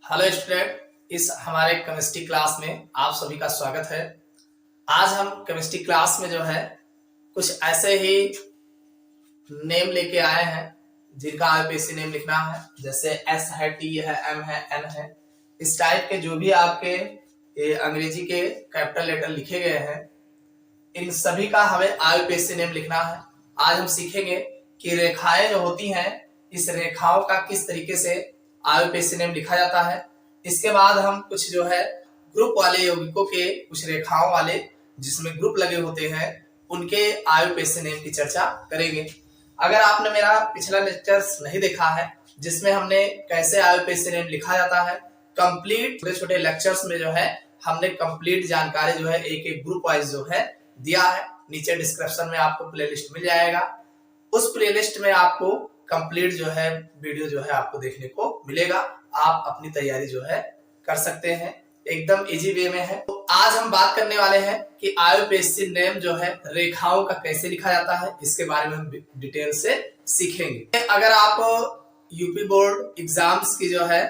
Hello student, इस हमारे chemistry class में आप सभी का स्वागत है। आज हम केमिस्ट्री क्लास में जो है कुछ ऐसे ही नेम लेके आए हैं जिनका आईपीएससी नेम लिखना है। जैसे एस है, टी है, एम है, एन है, इस टाइप के जो भी आपके अंग्रेजी के कैपिटल लेटर लिखे गए हैं, इन सभी का हमें आईपीएससी नेम लिखना है। आज हम सीखेंगे कि रेखाएं जो होती हैं, इस रेखाओं का किस तरीके से आईपीएससी नेम लिखा जाता है। इसके बाद हम कुछ जो है ग्रुप वाले यौगिकों के कुछ रेखाओं वाले जिसमें ग्रुप लगे होते हैं उनके आईपीएससी नेम की चर्चा करेंगे। अगर आपने मेरा पिछला लेक्चर्स नहीं देखा है जिसमें हमने कैसे आईपीएससी नेम लिखा जाता है, कंप्लीट छोटे छोटे लेक्चर्स में जो है हमने कंप्लीट जानकारी जो है एक एक ग्रुप वाइज जो है दिया है। नीचे डिस्क्रिप्शन में आपको प्लेलिस्ट मिल जाएगा, उस प्लेलिस्ट में आपको कंप्लीट जो है वीडियो जो है आपको देखने को मिलेगा। आप अपनी तैयारी जो है कर सकते हैं, एकदम इजी वे में है। तो आज हम बात करने वाले हैं कि आईपीएससी नेम जो है रेखाओं का कैसे लिखा जाता है, इसके बारे में हम डिटेल से सीखेंगे। अगर आप यूपी बोर्ड एग्जाम्स की जो है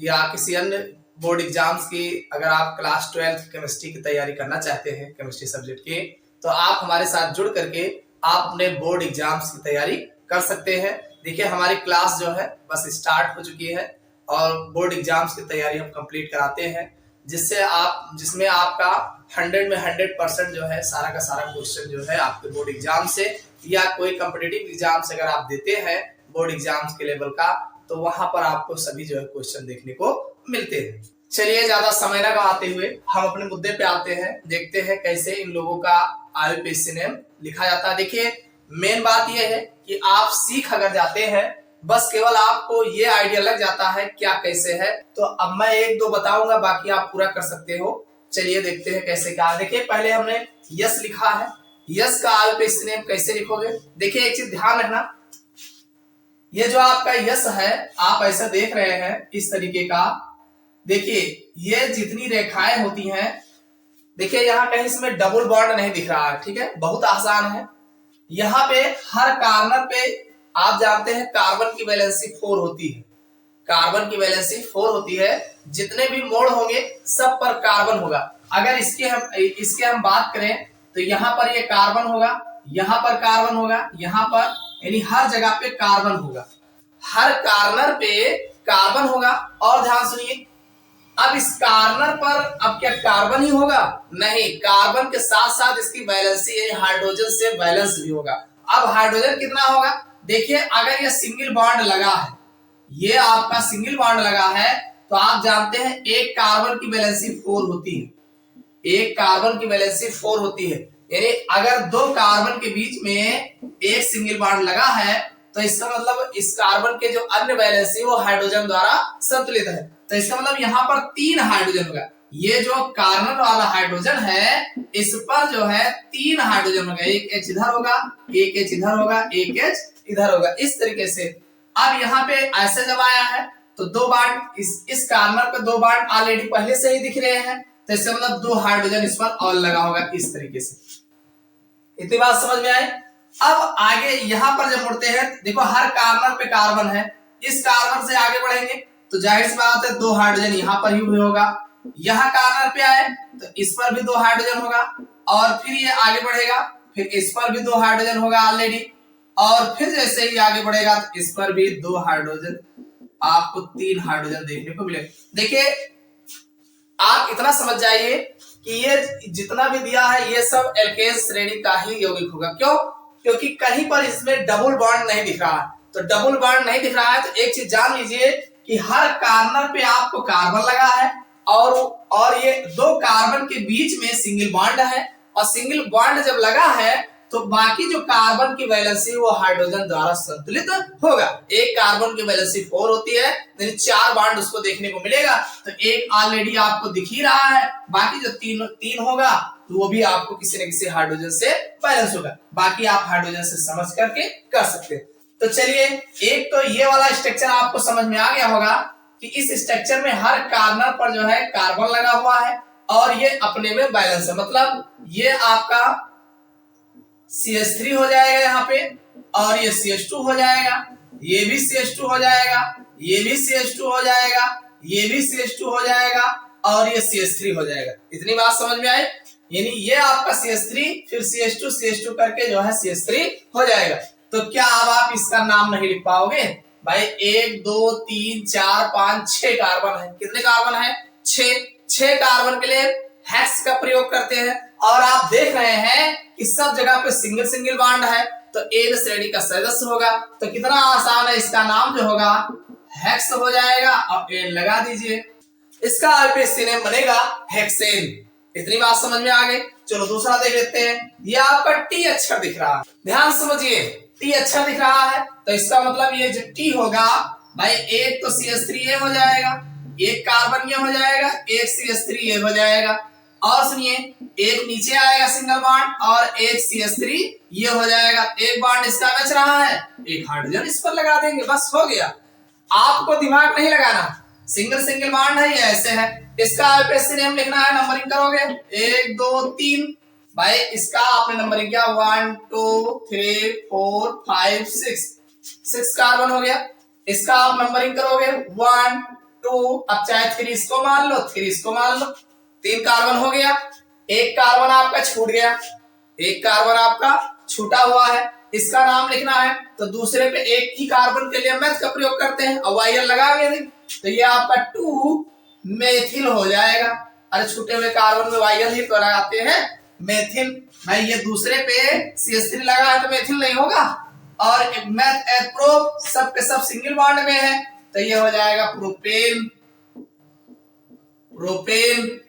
या किसी अन्य बोर्ड एग्जाम्स की अगर आप क्लास 12 केमिस्ट्री की तैयारी करना चाहते हैं केमिस्ट्री सब्जेक्ट की, तो आप हमारे साथ जुड़ करके आप अपने बोर्ड एग्जाम्स की तैयारी कर सकते हैं। देखिए हमारी क्लास जो है बस स्टार्ट हो चुकी है और बोर्ड एग्जाम्स की तैयारी हम कंप्लीट कराते हैं, जिसमें आपका 100 में 100% जो है सारा का सारा क्वेश्चन जो है आपके बोर्ड एग्जाम से या कोई कॉम्पिटिटिव एग्जाम से अगर आप देते हैं बोर्ड एग्जाम्स के लेवल का, तो वहां पर आपको सभी जो है क्वेश्चन देखने को मिलते हैं। चलिए ज्यादा समय न गवाते हुए हम अपने मुद्दे पे आते हैं, देखते हैं कैसे इन लोगों का आईपीएससी नेम लिखा जाता है। देखिए मेन बात यह है कि आप सीख अगर जाते हैं, बस केवल आपको ये आइडिया लग जाता है क्या कैसे है, तो अब मैं एक दो बताऊंगा, बाकी आप पूरा कर सकते हो। चलिए देखते हैं कैसे क्या। देखिए पहले हमने यस लिखा है, यस का आईपीएससी नेम कैसे लिखोगे। देखिए एक चीज ध्यान रखना, ये जो आपका यस है आप ऐसा देख रहे हैं इस तरीके का। देखिए ये जितनी रेखाएं होती हैं, देखिए यहाँ कहीं इसमें डबल बॉन्ड नहीं दिख रहा है, ठीक है, बहुत आसान है। यहाँ पे हर कार्बन पे आप जानते हैं कार्बन की वैलेंसी 4 होती है, कार्बन की वैलेंसी 4 होती है। जितने भी मोड़ होंगे सब पर कार्बन होगा। अगर इसके हम बात करें तो यहाँ पर ये कार्बन होगा, यहाँ पर कार्बन होगा, यहाँ पर, यानी हर जगह पे कार्बन होगा, हर कार्नर पे कार्बन होगा। और ध्यान सुनिए, अब इस कार्नर पर अब क्या कार्बन ही होगा? नहीं, कार्बन के साथ साथ इसकी वैलेंसी यानी हाइड्रोजन से वैलेंस भी होगा। अब हाइड्रोजन कितना होगा? देखिए अगर ये सिंगल बॉन्ड लगा है, ये आपका सिंगल बॉन्ड लगा है, तो आप जानते हैं एक कार्बन की वैलेंसी 4 होती है, एक कार्बन की वैलेंसी 4 होती है। यानी अगर दो कार्बन के बीच में एक सिंगल बॉन्ड लगा है तो इसका मतलब इस कार्बन के जो अन्य वैलेंसी वो हाइड्रोजन द्वारा संतुलित है, तो इसका मतलब यहाँ पर 3 हाइड्रोजन होगा। ये जो कार्बन वाला हाइड्रोजन है इस पर जो है 3 हाइड्रोजन होगा, एक H इधर होगा, एक H इधर होगा, एक H इधर होगा, इस तरीके से। अब यहाँ पे ऐसे जब आया है तो दो बॉन्ड इस कार्बन पे दो बॉन्ड ऑलरेडी पहले से ही दिख रहे हैं, तो इसका मतलब 2 हाइड्रोजन इस पर और लगा होगा, इस तरीके से। इतनी बात समझ में आई। अब आगे यहाँ पर जब मुड़ते हैं, देखो हर कार्बन पे कार्बन है, इस कार्बन से आगे बढ़ेंगे तो जाहिर सी बात है 2 हाइड्रोजन यहाँ पर ही होगा। यहाँ कार्बन पे आए तो इस पर भी 2 हाइड्रोजन होगा, और फिर ये आगे बढ़ेगा, फिर इस पर भी 2 हाइड्रोजन होगा ऑलरेडी, और फिर जैसे ही आगे बढ़ेगा तो इस पर भी 2 हाइड्रोजन, आपको 3 हाइड्रोजन देखने को मिलेगा। देखिए आप इतना समझ जाइए कि ये जितना भी दिया है ये सब एल्केन श्रेणी का ही यौगिक होगा। क्यों? क्योंकि कहीं पर इसमें डबल बॉन्ड नहीं दिख रहा है, तो डबल बॉन्ड नहीं दिख रहा है तो एक चीज जान लीजिए कि हर कार्बन पे आपको कार्बन लगा है और ये 2 कार्बन के बीच में सिंगल बॉन्ड है, और सिंगल बॉन्ड जब लगा है तो बाकी जो कार्बन की वैलेंसी वो हाइड्रोजन द्वारा संतुलित होगा। एक कार्बन की वैलेंसी 4 होती है, यानी 4 बॉन्ड उसको देखने को मिलेगा, तो एक ऑलरेडी आपको दिख ही रहा है, बाकी जो तीन होगा तो वो भी आपको किसी न किसी हाइड्रोजन से बैलेंस होगा। बाकी आप हाइड्रोजन से समझ करके कर सकते हैं। तो चलिए एक तो ये वाला स्ट्रक्चर आपको समझ में आ गया होगा कि इस स्ट्रक्चर में हर कार्बन पर जो है कार्बन लगा हुआ है और ये अपने में बैलेंस है, मतलब ये आपका CH3 हो जाएगा यहाँ पे, और ये CH2 हो जाएगा, ये भी CH2 हो जाएगा, ये भी CH2 हो जाएगा, ये भी CH2 हो जाएगा और ये CH3 हो जाएगा। इतनी बात समझ में आई? यानी ये आपका CH3 फिर CH2 करके जो है CH3 हो जाएगा। तो क्या अब आप इसका नाम नहीं लिख पाओगे? भाई 1 2 3 4 5 6 कार्बन है। कितने कार्बन है? 6 कार्बन के लिए हेक्स का प्रयोग करते हैं और आप देख रहे हैं कि सब जगह पे सिंगल सिंगल बॉन्ड है, तो एन श्रेणी का सदस्य होगा। तो कितना आसान है, इसका नाम जो होगा हेक्स हो जाएगा और एन लगा दीजिए। इसका आईपीएससी नेम बनेगा हेक्सेन। इतनी बात समझ में आ गई। चलो दूसरा देख लेते हैं। ये आपका टी अक्षर दिख रहा है, ध्यान समझिए, टी अक्षर दिख रहा है तो इसका मतलब ये जो टी होगा भाई एक तो CH3 हो जाएगा, एक कार्बन ये हो जाएगा, एक CH3 हो जाएगा और सुनिए एक नीचे आएगा सिंगल बॉन्ड और एक CH3 ये हो जाएगा। एक बॉन्ड इसका बच रहा है, एक हाइड्रोजन इस पर लगा देंगे, बस हो गया। आपको दिमाग नहीं लगाना, सिंगल सिंगल बॉन्ड है, ये ऐसे है। इसका आईपीएससी नेम लिखना है, नंबरिंग करोगे 1 2 3। भाई इसका आपने नंबरिंग किया 1 2 3 4 5 6 कार्बन हो गया। इसका आप नंबरिंग करोगे 1 2, अब चाहे 3 इसको मान लो 3 इसको मान लो, 3 कार्बन हो गया। एक कार्बन आपका छूट गया, एक कार्बन आपका छूटा हुआ है, इसका नाम लिखना है तो दूसरे पे एक ही कार्बन के लिए मैथ का प्रयोग करते हैं और वाई लगा गए तो ये आपका 2 मेथिल हो जाएगा। अरे छूटे हुए कार्बन में वाई ही तो लगाते हैं मेथिल। भाई ये दूसरे पे CH3 लगा है तो मेथिल नहीं होगा। और मैथ प्रो सब के सब सिंगल बॉन्ड में है तो ये हो जाएगा प्रोपेन। प्रोपेन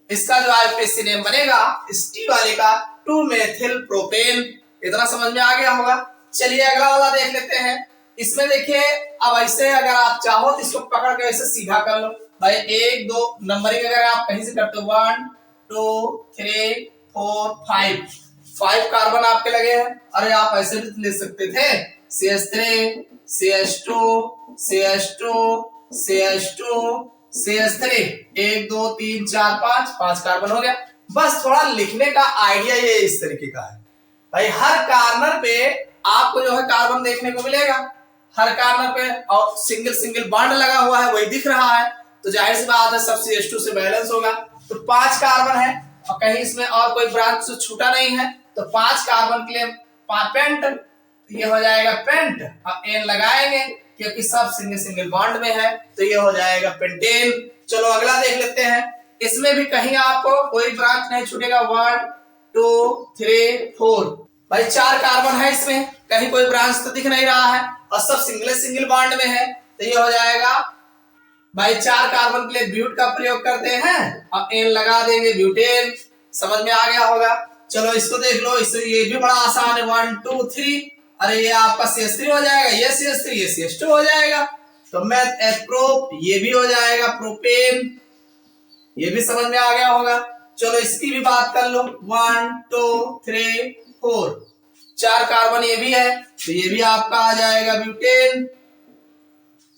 इसका जो आईपीएससी नेम बनेगा इस टी वाले का 2 मेथिल प्रोपेन। इतना समझ में आ गया होगा। चलिए अगला वाला देख लेते हैं। इसमें देखिए अब ऐसे अगर आप चाहो तो इसको पकड़ के ऐसे सीधा कर लो। भाई 1 2 नंबरिंग अगर आप कहीं से करते हो 1 2 3 4 5 कार्बन आपके लगे हैं। अरे आप ऐसे भी ले सकते थे CH3 CH2 CH2 CH2 CH3 1 2 3 4 5 carbon हो गया। बस थोड़ा लिखने का आइडिया ये इस तरीके का है। भाई हर कार्नर पे आपको जो है कार्बन देखने को मिलेगा, हर कार्नर पे, और सिंगल सिंगल बॉन्ड लगा हुआ है वही दिख रहा है तो जाहिर सी बात है सब CH2 से बैलेंस होगा। तो 5 कार्बन है और कहीं इसमें और कोई ब्रांच से छूटा नहीं है तो 5 कार्बन के लिए पेंट, ये हो जाएगा पेंट और एन लगाएंगे क्योंकि सब सिंगल सिंगल बॉन्ड में है तो ये हो जाएगा पेंटेन। चलो अगला देख लेते हैं। इसमें भी कहीं आपको कोई ब्रांच नहीं छूटेगा 1 2 3 4। भाई 4 कार्बन है इसमें, कहीं कोई ब्रांच तो दिख नहीं रहा है और सब सिंगल बॉन्ड में है तो ये हो जाएगा। भाई 4 कार्बन के लिए ब्यूट का प्रयोग करते हैं और एन लगा देंगे ब्यूटेन। समझ में आ गया होगा। चलो इसको देख लो, इससे ये भी बड़ा आसान है 1 2 3। अरे ये आपका CH3 हो जाएगा, ये CH3 ये CH2 हो जाएगा तो मैथ प्रोप ये भी हो जाएगा प्रोपेन। ये भी समझ में आ गया होगा। चलो इसकी भी बात कर लो 1 2 3 4, 4 कार्बन ये भी है तो ये भी आपका आ जाएगा ब्यूटेन।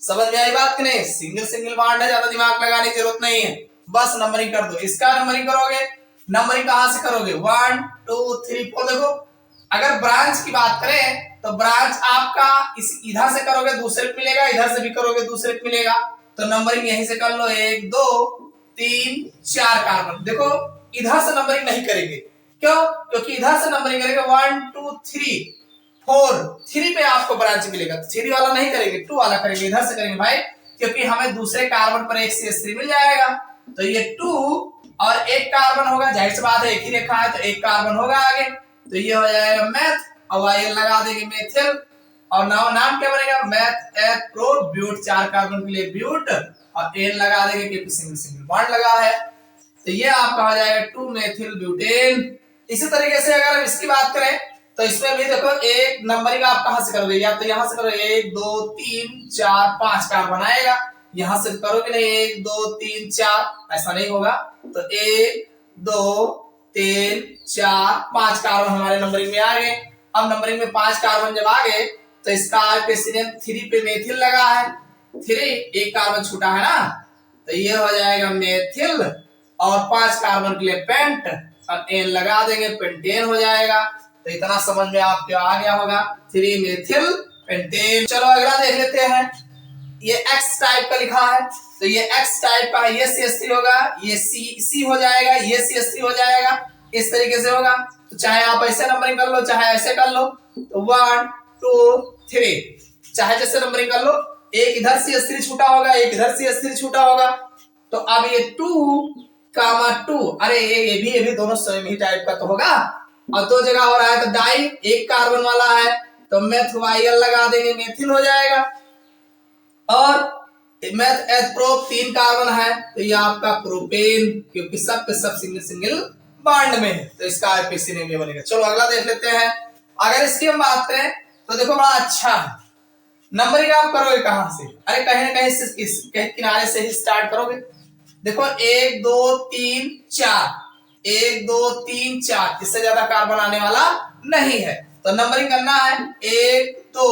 समझ में आई बात कि नहीं? सिंगल बॉन्ड है, ज्यादा दिमाग लगाने की जरूरत नहीं है, बस नंबरिंग कर दो। इसका नंबरिंग करोगे, नंबरिंग कहां से करोगे 1 2 3 4। देखो अगर ब्रांच की बात करें तो ब्रांच आपका इस इधर से करोगे दूसरे पे मिलेगा, इधर से भी करोगे दूसरे पे मिलेगा तो नंबरिंग यहीं से कर लो 1 2 3 4 कार्बन। देखो इधर से नंबरिंग नहीं करेंगे, क्यों? क्योंकि इधर से नंबरिंग करेंगे 1 2 3 4, 3 पे आपको ब्रांच मिलेगा तो 3 वाला नहीं करेंगे 2 वाला करेंगे, इधर से करेंगे भाई क्योंकि हमें दूसरे कार्बन पर एक CH3 मिल जाएगा तो ये 2 और एक कार्बन होगा, जाहिर सी बात है एक ही रेखा है तो एक कार्बन होगा आगे तो ये हो जाएगा मैथ और वाई लगा देंगे मेथिल और नाम क्या बनेगा मैथ प्रो ब्यूट। 4 कार्बन के लिए ब्यूट और एन लगा देंगे क्योंकि सिंगल बॉन्ड लगा है तो ये आपका हो जाएगा 2 मेथिल ब्यूटेन। इसी तरीके से अगर हम इसकी बात करें तो इसमें भी देखो एक नंबरिंग आप कहां से करोगे, या तो यहां से करोगे 1 2 3 4 5 कार्बन आएगा, यहां से करोगे नहीं 1 2 3 4 ऐसा नहीं होगा तो 1 2 3 4 5 कार्बन हमारे नंबरिंग में आ गए। अब नंबरिंग में 5 कार्बन जब आ गए तो इसका आईपीएससी 3 पे मेथिल लगा है, 3 एक कार्बन छूटा है ना तो ये हो जाएगा मेथिल और 5 कार्बन के लिए पेंट और एन लगा देंगे पेंटेन हो जाएगा। तो इतना समझ में आपको आ गया होगा 3 मेथिल पेंटेन। चलो अगला देख लेते हैं। ये X टाइप का लिखा है तो ये X टाइप का है, ये CH3 होगा, ये C हो जाएगा, ये CH3 हो जाएगा, इस तरीके से होगा। तो चाहे आप ऐसे नंबरिंग कर लो, चाहे ऐसे कर लो, तो 1 2 3 चाहे जैसे नंबरिंग कर लो। एक इधर CH3 छूटा होगा, एक इधर CH3 छूटा होगा। तो अब ये 2, 2, अरे ये भी दोनों सेम ही टाइप का तो होगा। और दो जगह हो रहा है तो डाई, एक कार्बन वाला है तो मेथवाइल लगा देंगे, मेथिल हो जाएगा। और मेथ एथ प्रो 3 कार्बन है तो ये आपका प्रोपेन, क्योंकि सब के सब सिंगल सिंगल बॉन्ड में है, तो इसका आईपीसी नेम ये बनेगा। चलो अगला देख लेते हैं। अगर इसकी हम बात करें तो देखो बड़ा अच्छा है। नंबरिंग आप करोगे कहां से? अरे कहीं ना कहीं किनारे से ही स्टार्ट करोगे। देखो 1 2 3 4, 1 2 3 4, इससे ज्यादा कार्बन आने वाला नहीं है। तो नंबरिंग करना है 1 2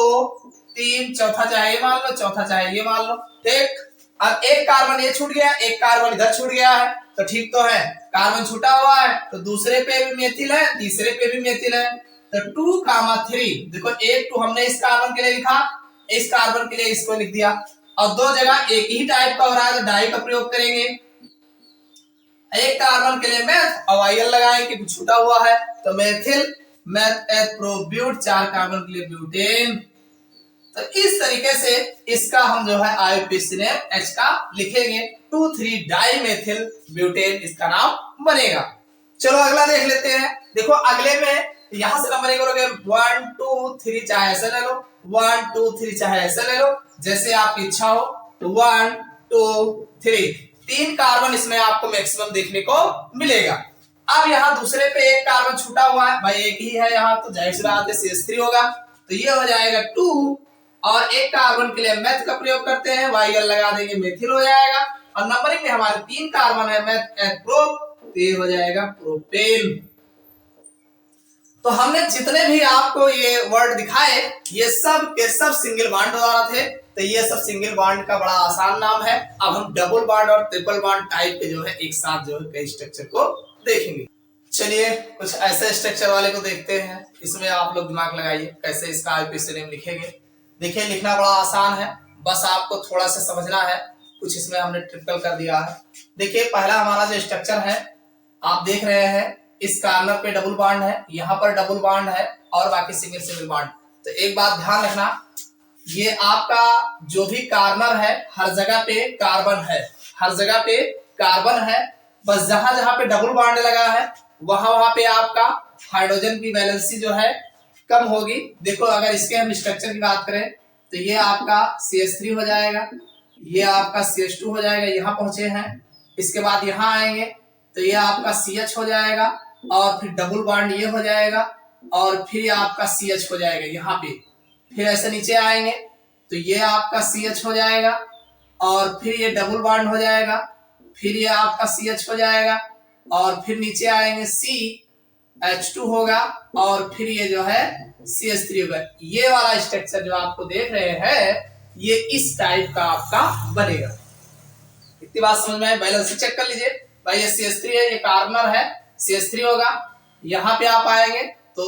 3, चौथा चाहे ये मान लो, चौथा चाहे ये मान लो, ठीक। अब एक कार्बन ये छूट गया, एक कार्बन इधर छूट गया है, तो ठीक तो है। कार्बन छूटा हुआ है तो दूसरे पे भी मेथिल है, तीसरे पे भी मेथिल है। तो 2, 3, देखो 1 2 हमने इस कार्बन के लिए लिखा, इस कार्बन के लिए इसको लिख दिया। और दो जगह एक ही टाइप का हो रहा है तो डाई का प्रयोग करेंगे। एक कार्बन के लिए मेथ और आईएल लगाएंगे, कुछ छूटा हुआ है तो methyl, meth eth pro but, 4 carbon के लिए ब्यूटेन। तो इस तरीके से इसका हम जो है आईयूपीएसी नेम H का लिखेंगे, 2,3 डाइमेथिल ब्यूटेन इसका नाम बनेगा। चलो अगला देख लेते हैं। देखो अगले में यहां से नंबरिंग करोगे 1 2 3, चाहे ऐसे ले लो, 1 2 3 चाहे ऐसे ले लो, जैसे आपकी इच्छा हो। तो 1 2 3, 3 कार्बन इसमें आपको मैक्सिमम देखने को मिलेगा। अब यहाँ दूसरे पे एक कार्बन छूटा हुआ है, भाई एक ही है यहाँ, तो जाहिर सी बात है CH3 होगा, तो ये हो जाएगा 2। और एक कार्बन के लिए मेथ का प्रयोग करते हैं, वाईएल लगा देंगे, मेथिल हो जाएगा। और नंबरिंग में हमारे 3 कार्बन है, मेथ एथ प्रो, तो ये हो जाएगा प्रोपेन। तो हमने जितने भी आपको ये वर्ड दिखाए ये सब के सब सिंगल बॉन्ड द्वारा थे, तो ये सब सिंगल बॉन्ड का बड़ा आसान नाम है। अब हम डबल बॉन्ड और ट्रिपल बॉन्ड टाइप के जो है एक साथ जो है कई स्ट्रक्चर को देखेंगे। चलिए कुछ ऐसे स्ट्रक्चर वाले को देखते हैं, इसमें आप लोग दिमाग लगाइए कैसे इसका आईयूपीएसी नेम लिखेंगे। देखिए लिखना बड़ा आसान है, बस आपको थोड़ा सा समझना है। कुछ इसमें हमने ट्रिपल कर दिया है। देखिए पहला हमारा जो स्ट्रक्चर है आप देख रहे हैं, इस कार्नर पे डबल बॉन्ड है, यहाँ पर डबल बॉन्ड है और बाकी सिंगल सिंगल बॉन्ड। तो एक बात ध्यान रखना, ये आपका जो भी कार्नर है हर जगह पे कार्बन है, हर जगह पे कार्बन है। बस जहां जहां पे डबल बॉन्ड लगा है वहां वहां पे आपका हाइड्रोजन की वैलेंसी जो है कम होगी। देखो अगर इसके हम स्ट्रक्चर की बात करें तो ये आपका CH3 हो जाएगा, ये आपका CH2 हो जाएगा, यहाँ पहुंचे हैं। इसके बाद यहाँ आएंगे तो ये आपका CH हो जाएगा और फिर डबल बॉन्ड ये हो जाएगा और फिर आपका CH हो जाएगा यहाँ पे। फिर ऐसे नीचे आएंगे तो ये आपका CH हो जाएगा और फिर ये डबल बॉन्ड हो जाएगा, फिर ये आपका CH हो जाएगा और फिर नीचे आएंगे CH2 होगा और फिर ये जो है CH3 होगा। ये वाला स्ट्रक्चर जो आपको देख रहे हैं ये इस टाइप का आपका बनेगा। इतनी बात समझ में आए? बैलेंस चेक कर लीजिए भाई, ये CH3 है, ये कार्बन है, CH3 होगा। यहाँ पे आप आएंगे तो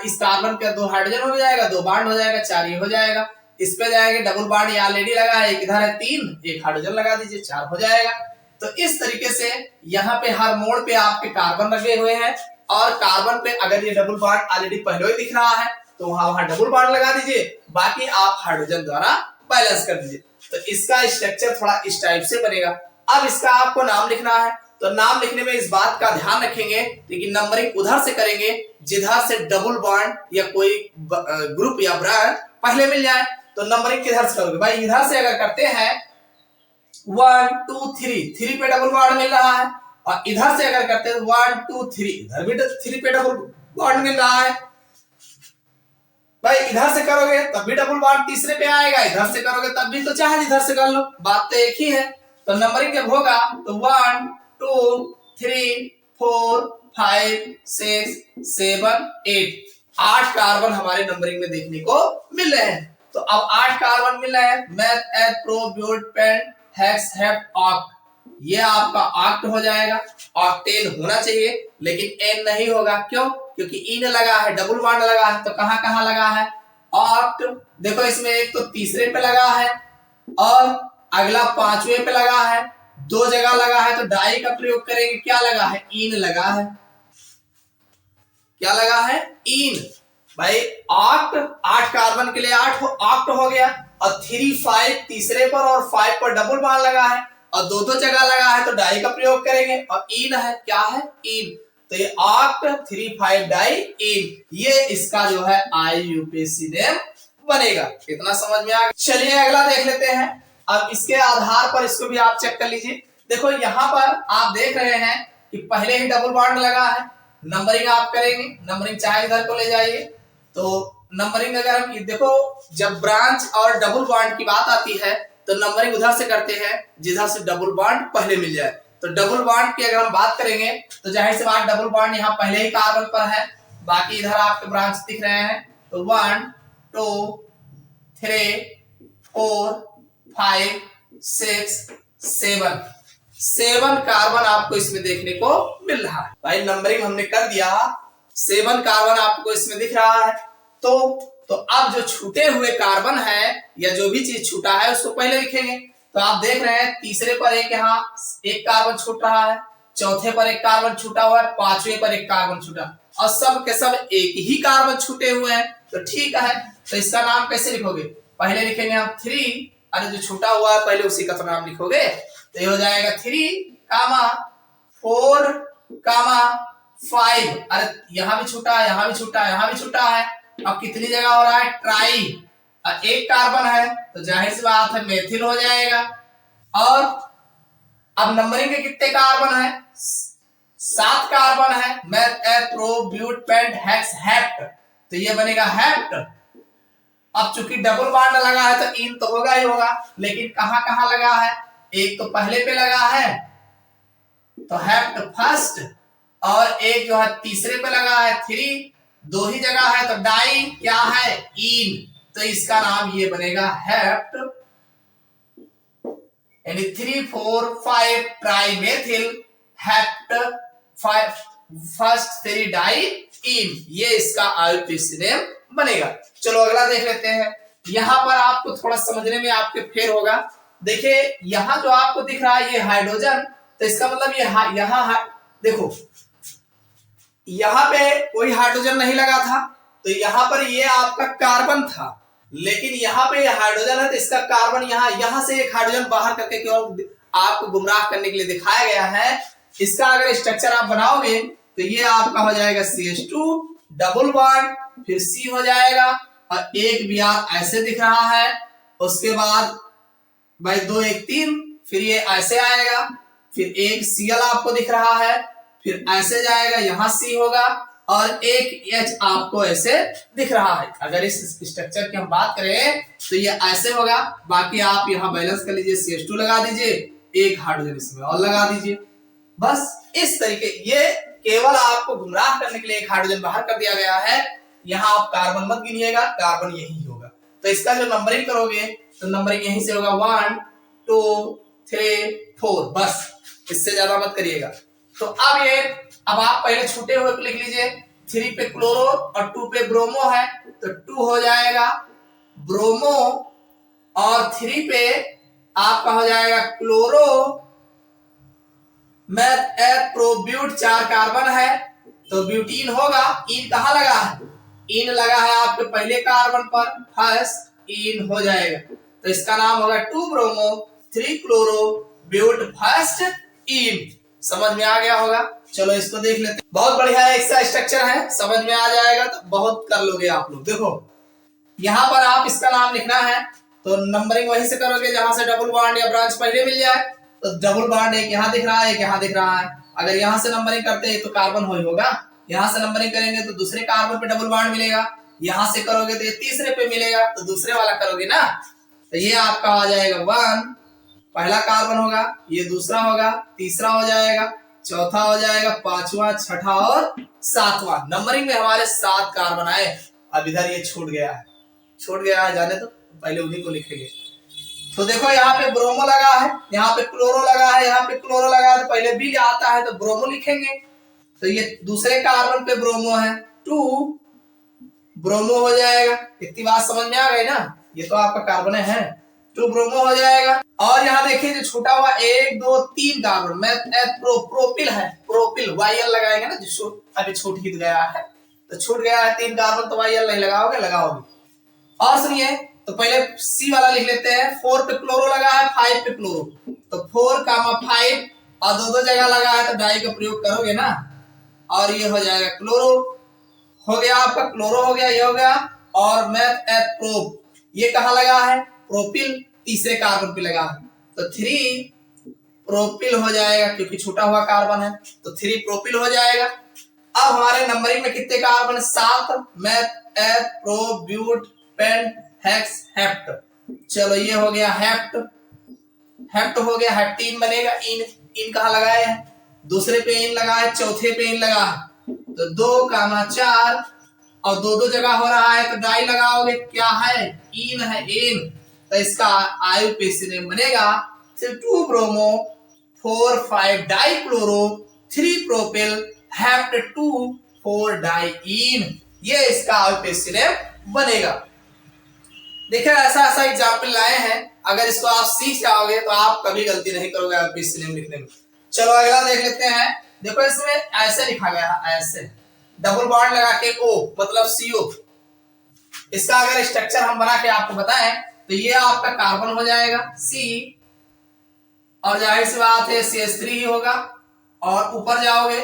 इस कार्बन का 2 हाइड्रोजन हो जाएगा, 2 बॉन्ड हो जाएगा, 4 ये हो जाएगा। इस पे जाएंगे डबल बॉन्ड ये ऑलरेडी लगा है, एक इधर है 3, एक हाइड्रोजन लगा दीजिए, 4 हो जाएगा। तो इस तरीके से यहाँ पे हर मोड़ पे आपके कार्बन लगे हुए हैं और कार्बन पे अगर ये डबल बॉन्ड ऑलरेडी पहले ही दिख रहा है तो वहां डबल बॉन्ड लगा दीजिए, बाकी आप हाइड्रोजन द्वारा बैलेंस कर दीजिए। तो इसका स्ट्रक्चर थोड़ा इस टाइप से बनेगा। अब इसका आपको नाम लिखना है तो नाम लिखने में इस बात का ध्यान रखेंगे, लेकिन नंबरिंग उधर से करेंगे जिधर से डबल बॉन्ड या कोई ग्रुप या ब्रांड पहले मिल जाए। तो नंबरिंग किधर से करोगे भाई? इधर से अगर करते हैं 1 2 3 पे डबल बॉन्ड मिल रहा है और इधर से अगर करते हैं 1 2 3 इधर भी 3 पे डबल बॉन्ड मिल रहा है। भाई इधर से करोगे तब भी डबल बॉन्ड तीसरे पे आएगा, इधर से करोगे तब भी, तो चाहे इधर से कर लो, बात तो एक ही है। तो नंबरिंग जब होगा तो 1 2 3 4 5 6 7 8, 8 कार्बन हमारे नंबरिंग में देखने को मिल रहे हैं। तो अब 8 कार्बन मिल रहे हैं, meth eth pro but pent hex hept oct, ये आपका ऑक्ट हो जाएगा। ऑक्टेन होना चाहिए लेकिन एन नहीं होगा, क्यों? क्योंकि इन लगा है, डबल बॉन्ड लगा है, तो कहां कहां लगा है? ऑक्ट। देखो इसमें एक तो तीसरे पे लगा है और अगला पांचवें पे लगा है, दो जगह लगा है तो डाई का प्रयोग करेंगे। क्या लगा है? इन लगा है। क्या लगा है? इन। भाई ऑक्ट, 8 कार्बन के लिए 8 ऑक्ट हो गया। और 3 5 तीसरे पर और 5 पर डबल बॉन्ड लगा है और दो दो जगह लगा है तो डाई का प्रयोग करेंगे। और इन है, क्या है? इन। तो ये ऑक्ट 3 5 डाई इन, ये इसका जो है IUPAC नेम बनेगा। इतना समझ में आ गया? चलिए अगला देख लेते हैं। अब इसके आधार पर इसको भी आप चेक कर लीजिए। देखो यहाँ पर आप देख रहे हैं कि पहले ही डबल बॉन्ड लगा है। नंबरिंग आप करेंगे, नंबरिंग चाहे इधर को ले जाइए। तो नंबरिंग अगर हम देखो, जब ब्रांच और डबल बॉन्ड की बात आती है तो नंबरिंग उधर से करते हैं जिधर से डबल बॉन्ड पहले मिल जाए। तो डबल बॉन्ड की अगर हम बात करेंगे तो जाहिर सी बात डबल बॉन्ड यहाँ पहले ही कार्बन पर है, बाकी इधर आपके ब्रांच दिख रहे हैं। तो 1 2 3 4 5 6 7 कार्बन आपको इसमें देखने को मिल रहा है। भाई नंबरिंग हमने कर दिया, 7 कार्बन आपको इसमें दिख रहा है। तो अब जो छूटे हुए कार्बन है या जो भी चीज छूटा है उसको पहले लिखेंगे। तो आप देख रहे हैं तीसरे पर एक यहाँ एक कार्बन छूट रहा है, चौथे पर एक कार्बन छूटा हुआ है, पांचवें पर एक कार्बन छूटा, और सब के सब एक ही कार्बन छूटे हुए हैं। तो ठीक है, तो इसका नाम कैसे लिखोगे? पहले लिखेंगे हम 3, अरे जो छूटा हुआ है पहले उसी का तो नाम लिखोगे। तो ये हो जाएगा 3, 4, 5। अरे यहाँ भी छूटा है, यहाँ भी छूटा है, यहाँ भी छूटा है। अब कितनी जगह हो रहा है? ट्राई। और एक कार्बन है तो जाहिर सी बात है मेथिल हो जाएगा। और अब नंबरिंग के कितने कार्बन है? 7 कार्बन है। Meth pro but pent hex hept, तो ये बनेगा हेप्ट। अब चूंकि डबल बॉन्ड लगा है तो इन तो होगा ही होगा, लेकिन कहां कहां लगा है? एक तो पहले पे लगा है तो हेप्ट फर्स्ट, और एक जो है तीसरे पे लगा है 3, दो ही जगह है तो डाई क्या है? इन। तो इसका नाम ये बनेगा हेप्ट, यानी 3 4 5 tri methyl hept first 3 di ene, ये इसका IUPAC नेम बनेगा। चलो अगला देख लेते हैं। यहां पर आपको थोड़ा समझने में आपके फेर होगा। देखिए यहां जो आपको दिख रहा है ये हाइड्रोजन, तो इसका मतलब ये यहां देखो यहां पे कोई हाइड्रोजन नहीं लगा था, तो यहां पर ये आपका कार्बन था, लेकिन यहां पे ये हाइड्रोजन है तो इसका कार्बन यहां से एक हाइड्रोजन बाहर करके केवल आपको गुमराह करने के लिए दिखाया गया है। इसका अगर स्ट्रक्चर आप बनाओगे तो ये आपका हो जाएगा CH2 डबल बॉन्ड, फिर C हो जाएगा और एक Br ऐसे दिख रहा है। उसके बाद भाई 2 1 3, फिर ये ऐसे आएगा, फिर एक Cl आपको दिख रहा है, फिर ऐसे जाएगा, यहां C होगा और एक H आपको ऐसे दिख रहा है। अगर इस स्ट्रक्चर की हम बात करें तो ये ऐसे होगा। बाकी आप यहां बैलेंस कर लीजिए, CH2 लगा दीजिए, एक हाइड्रोजन इसमें और लगा दीजिए। बस इस तरीके, ये केवल आपको गुमराह करने के लिए एक हाइड्रोजन बाहर कर दिया गया है। यहां आप कार्बन मत गिनिएगा, कार्बन यही होगा। तो इसका जो नंबरिंग करोगे तो नंबरिंग यहीं से होगा 1 2 3 4, बस इससे ज्यादा मत करिएगा। तो अब आप पहले छूटे हुए लिख लीजिए। 3 पे क्लोरो और 2 पे ब्रोमो है तो 2 हो जाएगा ब्रोमो, और 3 पे आपका हो जाएगा क्लोरो मैथ प्रोब्यूट, 4 कार्बन है तो ब्यूटीन होगा। इन कहां लगा है? इन लगा है आपके पहले कार्बन पर, फर्स्ट इन हो जाएगा। तो इसका नाम होगा 2 bromo 3 chloro but first ene. समझ में आ गया होगा? चलो इसको देख लेते हैं। बहुत बढ़िया है, इसका स्ट्रक्चर है, समझ में आ जाएगा तो बहुत कर लोगे आप लोग। देखो यहां पर आप इसका नाम लिखना है तो नंबरिंग वहीं से करोगे जहां से डबल बॉन्ड या ब्रांच पहले मिल जाए। तो डबल बॉन्ड एक यहाँ दिख रहा है, एक यहाँ दिख रहा है। अगर यहाँ से नंबरिंग करते हैं तो कार्बन हो ही होगा, यहाँ से नंबरिंग करेंगे तो दूसरे कार्बन पे डबल बॉन्ड मिलेगा, यहाँ से करोगे तो ये तीसरे पे मिलेगा, तो दूसरे वाला करोगे ना। तो ये आपका आ जाएगा 1, पहला कार्बन होगा, ये दूसरा होगा, तीसरा हो जाएगा, चौथा हो जाएगा, पांचवा, छठा और सातवां। नंबरिंग में हमारे 7 कार्बन आए। अब इधर ये छूट गया है, जाने तो पहले उन्हीं को लिखेंगे। तो देखो यहाँ पे ब्रोमो लगा है, यहाँ पे क्लोरो लगा है, यहाँ पे क्लोरो लगा है, तो पहले बी आता है तो ब्रोमो लिखेंगे। तो ये दूसरे कार्बन पे ब्रोमो है, 2 ब्रोमो हो जाएगा। इतनी बात समझ में आ गई ना? ये तो आपका कार्बन है। 2 ब्रोमो हो जाएगा। और यहाँ देखिए जो छूटा हुआ 1 2 3 कार्बन मेथ प्रोपिल है, प्रोपिल YL लगाएंगे ना, जो अभी छूट ही गया है, तो छूट गया है 3 कार्बन, तो YL नहीं लगाओगे, लगाओगे। और सुनिए, तो पहले सी वाला लिख लेते हैं। 4 पे क्लोरो लगा है, 5 पे क्लोरो, तो 4 कामा 5 और दो जगह लगा है, तो डाई का प्रयोग करोगे ना, और ये हो जाएगा क्लोरो, हो गया आपका क्लोरो, हो गया, ये हो गया। और मेथ एथ प्रोप, ये कहाँ लगा है, प्रोपिल, तीसरे कार्बन पे लगा है, तो 3 प्रोपिल हो जाएगा, क्योंकि छूटा हुआ कार्बन है, तो 3 प्रोपिल हो जाएगा। अब हमारे नंबरिंग में कितने carbon, 7, meth eth pro but pent hex hept. चलो ये हो गया हेप्ट, हेप्ट हो गया, हेप्टीन बनेगा। इन कहाँ लगाए हैं, दूसरे पे इन लगा है, चौथे पे इन लगा है, तो 2 कामा 4 और दो जगह हो रहा है, तो डाई लगाओगे, क्या है, इन है, इन, तो इसका आईयूपीएसी नेम बनेगा 2 bromo 4 5 di chloro 3 propyl hept 2 4 di ene, ये इसका आईयूपीएसी नेम बनेगा। देखिए ऐसा ऐसा एग्जाम्पल लाए हैं, अगर इसको आप सीख जाओगे तो आप कभी गलती नहीं करोगे आईयूपीएसी नेम लिखने में। चलो अगला देख लेते हैं। देखो इसमें ऐसे लिखा गया है, ऐसे डबल बॉन्ड लगा के O मतलब CO। इसका अगर स्ट्रक्चर हम बना के आपको बताएं तो ये आपका कार्बन हो जाएगा C, और जाहिर सी बात है CH3 ही होगा, और ऊपर जाओगे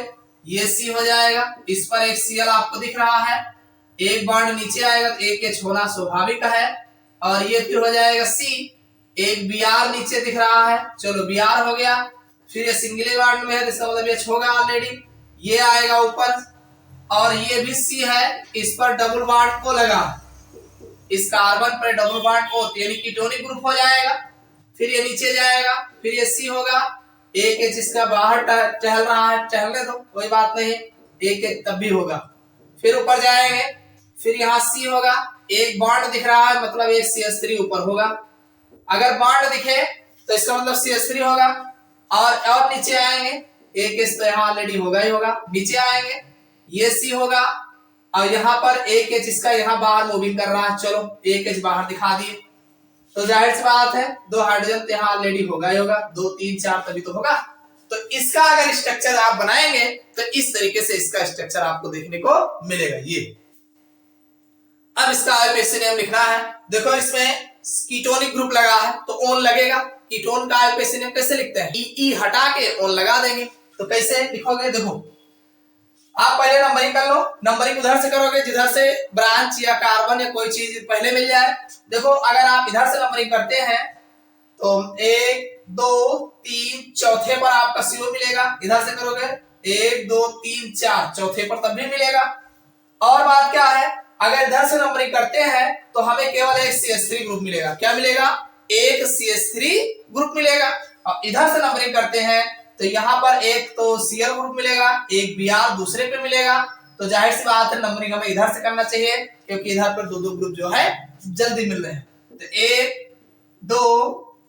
ये C हो जाएगा, इस पर एक Cl आपको दिख रहा है, एक बॉन्ड नीचे आएगा तो एक H होना स्वाभाविक है, और ये फिर हो जाएगा C, एक Br नीचे दिख रहा है, चलो Br हो गया, फिर ये सिंगल बॉन्ड में है, इसका मतलब H होगा ऑलरेडी, ये आएगा ऊपर, और ये भी C है, इस पर डबल बॉन्ड O लगा, इस कार्बन पर डबल बॉन्ड O, यानी कीटोनिक ग्रुप हो जाएगा। फिर ये नीचे जाएगा, फिर ये C होगा, एक H इसका बाहर टहल रहा है, टहलने दो कोई बात नहीं, एक H तब भी होगा। फिर ऊपर जाएंगे, फिर यहाँ C होगा, एक बॉन्ड दिख रहा है, मतलब एक CH3 ऊपर होगा, अगर बॉन्ड दिखे तो इसका मतलब CH3 होगा। और नीचे आएंगे, एक H तो यहाँ ऑलरेडी होगा ही होगा, नीचे आएंगे ये C होगा, और यहाँ पर एक H इसका यहाँ बाहर मूविंग कर रहा है, चलो एक H बाहर दिखा दिए, तो जाहिर सी बात है 2 हाइड्रोजन तो यहाँ ऑलरेडी होगा ही होगा, 2 3 4 तभी तो होगा। तो इसका अगर स्ट्रक्चर आप बनाएंगे तो इस तरीके से इसका स्ट्रक्चर आपको देखने को मिलेगा। ये अब इसका आईयूपीएसी नेम लिखना है। देखो इसमें कीटोनिक ग्रुप लगा है तो ओन लगेगा, कीटोन का आईयूपीएसी नेम कैसे लिखते हैं, ई हटा के ओन लगा देंगे, तो कैसे लिखोगे, देखो आप पहले नंबरिंग कर लो, नंबरिंग उधर से करोगे जिधर से ब्रांच या कार्बन या कोई चीज पहले मिल जाए। देखो अगर आप इधर से नंबरिंग करते हैं तो 1 2 3 चौथे पर आपका CO मिलेगा, इधर से करोगे 1 2 3 4 चौथे पर तब भी मिलेगा। और बात क्या है, अगर इधर से नंबरिंग करते हैं तो हमें केवल एक CH3 ग्रुप मिलेगा, क्या मिलेगा, एक CH3 ग्रुप मिलेगा। और इधर से नंबरिंग करते हैं तो यहाँ पर एक तो Cl ग्रुप मिलेगा, एक Br दूसरे पे मिलेगा, तो जाहिर सी बात है नंबरिंग हमें इधर से करना चाहिए, क्योंकि इधर पर दो ग्रुप जो है जल्दी मिल रहे हैं। तो 1 2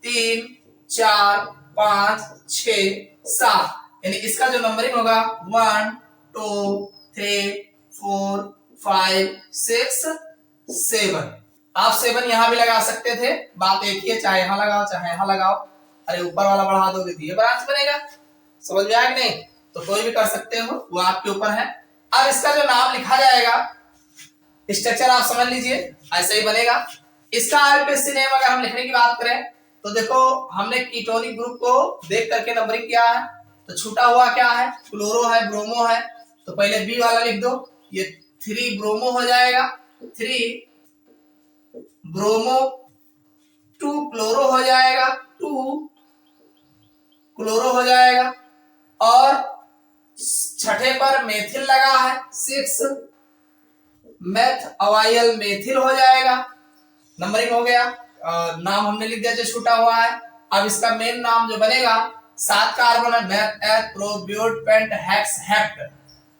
3 4 5 6 7, यानी इसका जो नंबरिंग होगा 1 2 3 4 5 6 7। आप 7 यहाँ भी लगा सकते थे, बात एक ही है, चाहे यहाँ लगाओ चाहे यहाँ लगाओ, अरे ऊपर वाला बढ़ा दोगे तो ये ब्रांच बनेगा, समझ में आया कि नहीं, तो कोई भी कर सकते हो, वो आपके ऊपर है। अब इसका जो नाम लिखा जाएगा स्ट्रक्चर आप समझ लीजिए, ऐसे ही बनेगा। इसका आईयूपीएसी नेम अगर हम लिखने की बात करें तो देखो हमने कीटोनिक ग्रुप को देख करके नंबरिंग किया है, तो छूटा हुआ क्या है, क्लोरो है, ब्रोमो है, तो पहले बी वाला लिख दो, ये 3 ब्रोमो हो जाएगा, 3 ब्रोमो 2 क्लोरो हो जाएगा, 2 क्लोरो हो जाएगा, और छठे पर मेथिल लगा है 6 मेथ अवाइल मेथिल हो जाएगा, नंबरिंग हो गया। नाम हमने लिख दिया जो छूटा हुआ है। अब इसका मेन नाम जो बनेगा 7 कार्बन है, meth eth pro but pent hex hept,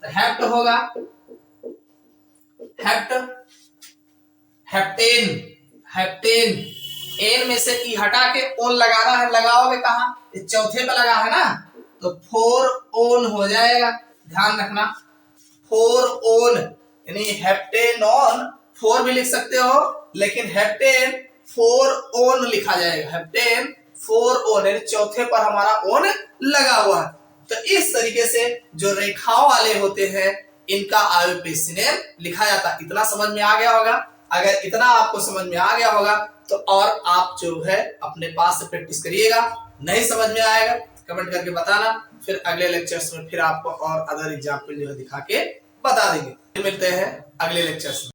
तो हेप्ट होगा, हेप्ट हेप्टेन, हेप्टेन, एन में से ई हटा के ओन लगाना है, लगाओगे कहां, चौथे पे लगा है ना, तो 4 ओन हो जाएगा, ध्यान रखना 4 ओन, यानी हेप्टेनॉन 4 भी लिख सकते हो, लेकिन हेप्टेन फोर ओन लिखा जाएगा। हेप्टेन फोर ओन, यानी चौथे पर हमारा ओन लगा हुआ है। तो इस तरीके से जो रेखाओं वाले होते हैं इनका आईयूपीएसी नेम लिखा जाता है। इतना समझ में आ गया होगा। अगर इतना आपको समझ में आ गया होगा तो और आप जो है अपने पास से प्रैक्टिस करिएगा। नहीं समझ में आएगा कमेंट करके बताना, फिर अगले लेक्चर्स में फिर आपको और अदर एग्जाम्पल जो है दिखा के बता देंगे। मिलते हैं अगले लेक्चर्स में।